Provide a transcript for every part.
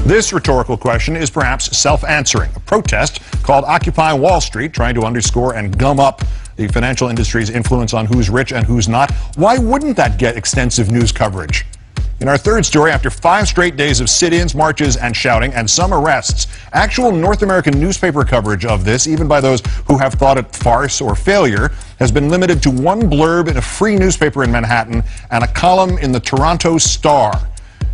This rhetorical question is perhaps self-answering. A protest called Occupy Wall Street, trying to underscore and gum up the financial industry's influence on who's rich and who's not. Why wouldn't that get extensive news coverage? In our third story, after 5 straight days of sit-ins, marches, and shouting, and some arrests, actual North American newspaper coverage of this, even by those who have thought it farce or failure, has been limited to one blurb in a free newspaper in Manhattan and a column in the Toronto Star.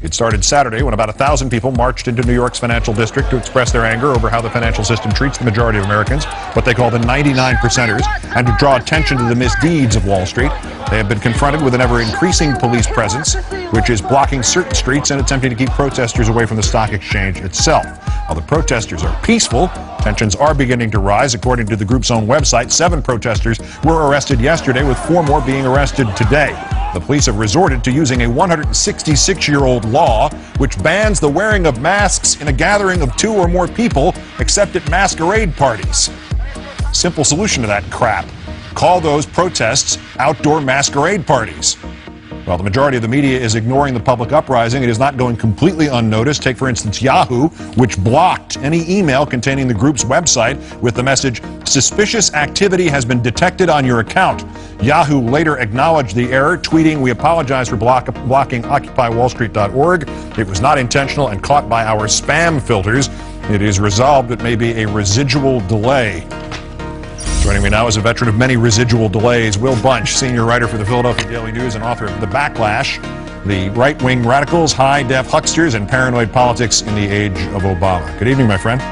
It started Saturday when about 1,000 people marched into New York's financial district to express their anger over how the financial system treats the majority of Americans, what they call the 99%ers, and to draw attention to the misdeeds of Wall Street. They have been confronted with an ever-increasing police presence, which is blocking certain streets and attempting to keep protesters away from the stock exchange itself. While the protesters are peaceful, tensions are beginning to rise. According to the group's own website, 7 protesters were arrested yesterday, with 4 more being arrested today. The police have resorted to using a 166-year-old law which bans the wearing of masks in a gathering of 2 or more people, except at masquerade parties. Simple solution to that crap. Call those protests outdoor masquerade parties. While the majority of the media is ignoring the public uprising, it is not going completely unnoticed. Take, for instance, Yahoo, which blocked any email containing the group's website with the message, "Suspicious activity has been detected on your account." Yahoo later acknowledged the error, tweeting, "We apologize for blocking OccupyWallStreet.org. It was not intentional and caught by our spam filters. It is resolved. It may be a residual delay." Joining me now is a veteran of many residual delays, Will Bunch, senior writer for the Philadelphia Daily News and author of The Backlash, the right-wing radicals, high-def hucksters, and paranoid politics in the age of Obama. Good evening, my friend.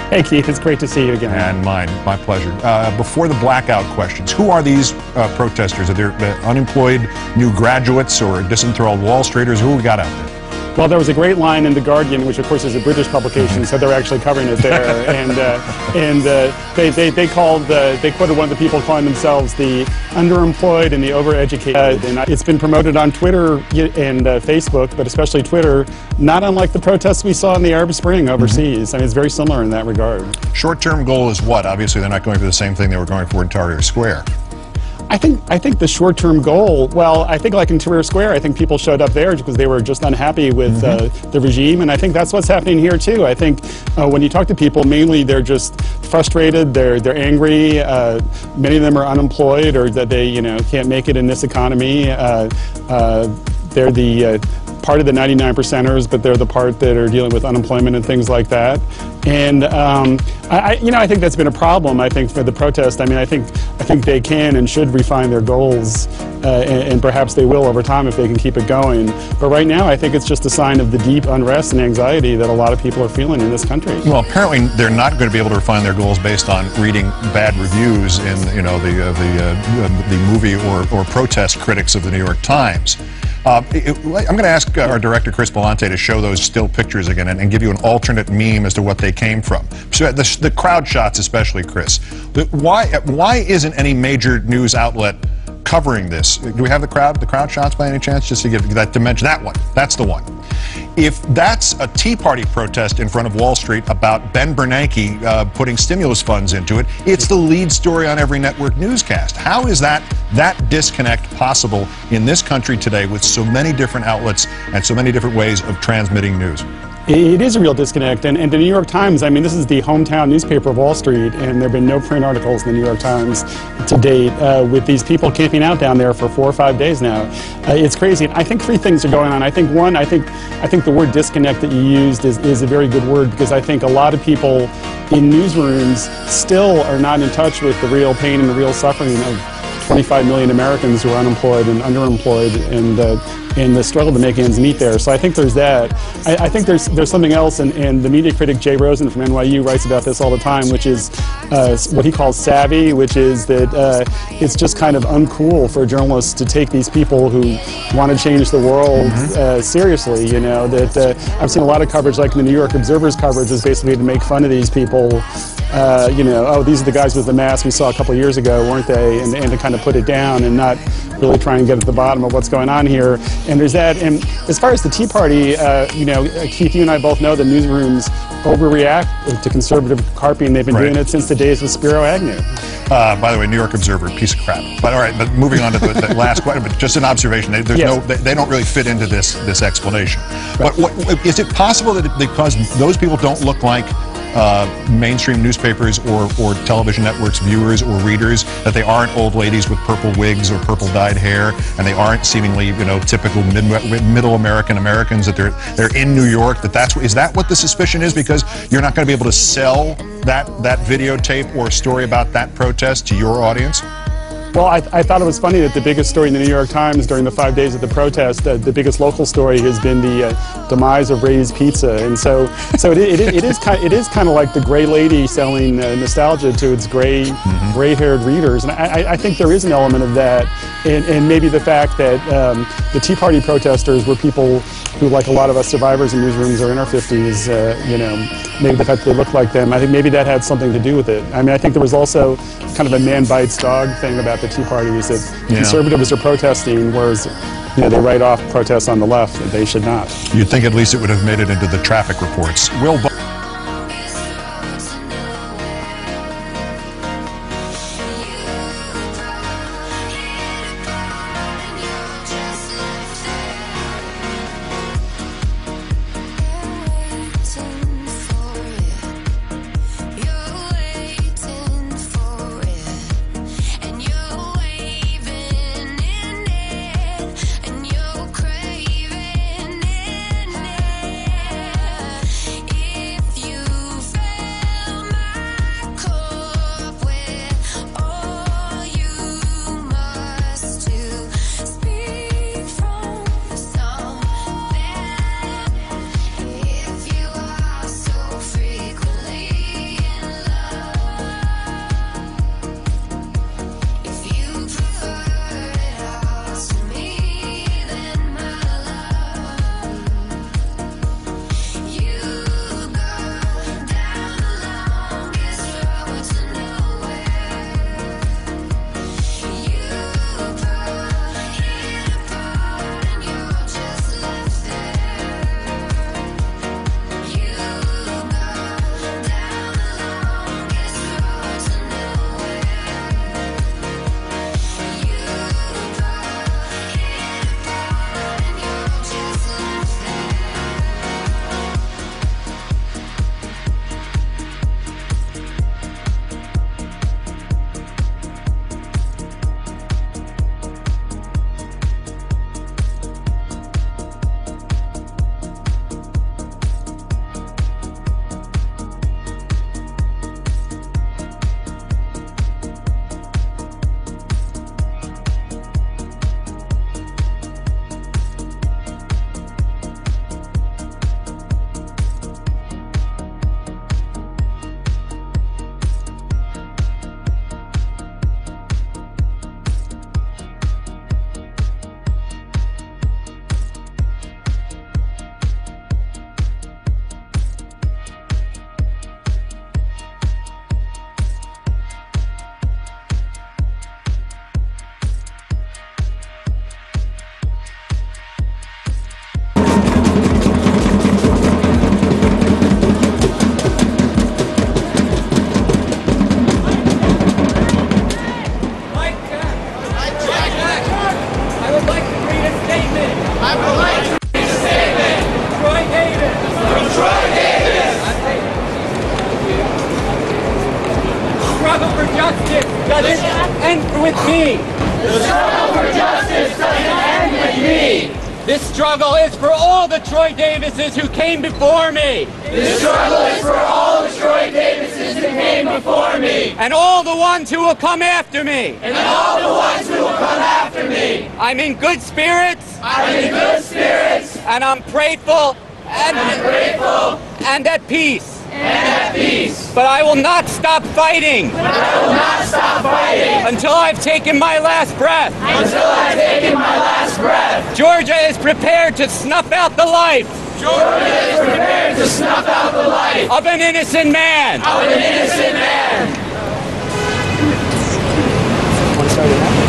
Hey, Keith. It's great to see you again. And mine. My pleasure. Before the blackout questions, who are these protesters? Are they unemployed new graduates or disenthralled Wall Streeters? Who we got out there? Well, there was a great line in The Guardian, which of course is a British publication, so they're actually covering it there. They quoted one of the people calling themselves the underemployed and the overeducated. And it's been promoted on Twitter and Facebook, but especially Twitter, not unlike the protests we saw in the Arab Spring overseas. I mean, it's very similar in that regard. Short-term goal is what? Obviously, they're not going for the same thing they were going for in Tahrir Square. I think the short-term goal, well, I think like in Tahrir Square, I think people showed up there because they were just unhappy with the regime, and I think that's what's happening here too. I think when you talk to people, mainly they're just frustrated, they're angry, many of them are unemployed or that they can't make it in this economy. They're the part of the 99%ers, but they're the part that are dealing with unemployment and things like that. And I think that's been a problem. I think for the protest, I mean, I think they can and should refine their goals, and perhaps they will over time if they can keep it going. But right now, I think it's just a sign of the deep unrest and anxiety that a lot of people are feeling in this country. Well, apparently they're not going to be able to refine their goals based on reading bad reviews in the movie or protest critics of the New York Times. I'm going to ask our director, Chris Bellante, to show those still pictures again and give you an alternate meme as to what they came from. So the crowd shots especially, Chris. Why isn't any major news outlet covering this? Do we have the crowd shots by any chance? Just to give that dimension. That one. That's the one. If that's a Tea Party protest in front of Wall Street about Ben Bernanke putting stimulus funds into it, it's the lead story on every network newscast. How is that disconnect possible in this country today with so many different outlets and so many different ways of transmitting news? It is a real disconnect, and the New York Times, I mean, this is the hometown newspaper of Wall Street, and there have been no print articles in the New York Times to date with these people camping out down there for 4 or 5 days now. It's crazy. And I think 3 things are going on. I think one, I think the word disconnect that you used is a very good word, because I think a lot of people in newsrooms still are not in touch with the real pain and the real suffering of 25 million Americans who are unemployed and underemployed, and the struggle to make ends meet there. So I think there's that. I think there's something else, and the media critic Jay Rosen from NYU writes about this all the time, which is what he calls savvy, which is that it's just kind of uncool for journalists to take these people who want to change the world seriously. That I've seen a lot of coverage, like in the New York Observer's coverage, is basically to make fun of these people. Oh, these are the guys with the mask we saw a couple years ago, weren't they? And to kind of put it down and not really try and get at the bottom of what's going on here. And there's that. And as far as the Tea Party, Keith, you and I both know that newsrooms overreact to conservative carping. They've been doing it since the days of Spiro Agnew. By the way, New York Observer, piece of crap. But all right, but moving on to the last question, but just an observation. They don't really fit into this explanation. Right. But is it possible that because those people don't look like mainstream newspapers or television networks viewers or readers, that they aren't old ladies with purple wigs or purple dyed hair, and they aren't seemingly, typical middle Americans, that they're in New York, is that what the suspicion is? Because you're not going to be able to sell that videotape or story about that protest to your audience? Well, I thought it was funny that the biggest story in the New York Times during the 5 days of the protest, the biggest local story has been the demise of Ray's Pizza, and so it is kind of like the gray lady selling nostalgia to its gray-haired readers, and I think there is an element of that, and maybe the fact that the Tea Party protesters were people who, like a lot of us survivors in newsrooms, are in our 50s. Maybe the fact that they look like them, I think maybe that had something to do with it. I mean, I think there was also kind of a man bites dog thing about the Tea Parties, that conservatives are protesting, whereas they write off protests on the left, that they should not. You'd think at least it would have made it into the traffic reports. This struggle is for all the Troy Davises who came before me. This struggle is for all the Troy Davises who came before me. And all the ones who will come after me. And all the ones who will come after me. I'm in good spirits. I'm in good spirits. And I'm grateful. And I'm grateful. And at peace. And at peace. But I will not stop fighting. But I will not stop fighting. Until I've taken my last breath. Until I've taken my last breath. Georgia is prepared to snuff out the life. Georgia is prepared to snuff out the life. Of an innocent man. Of an innocent man. Want to start with that?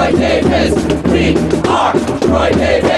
Troy Davis. We are Troy Davis.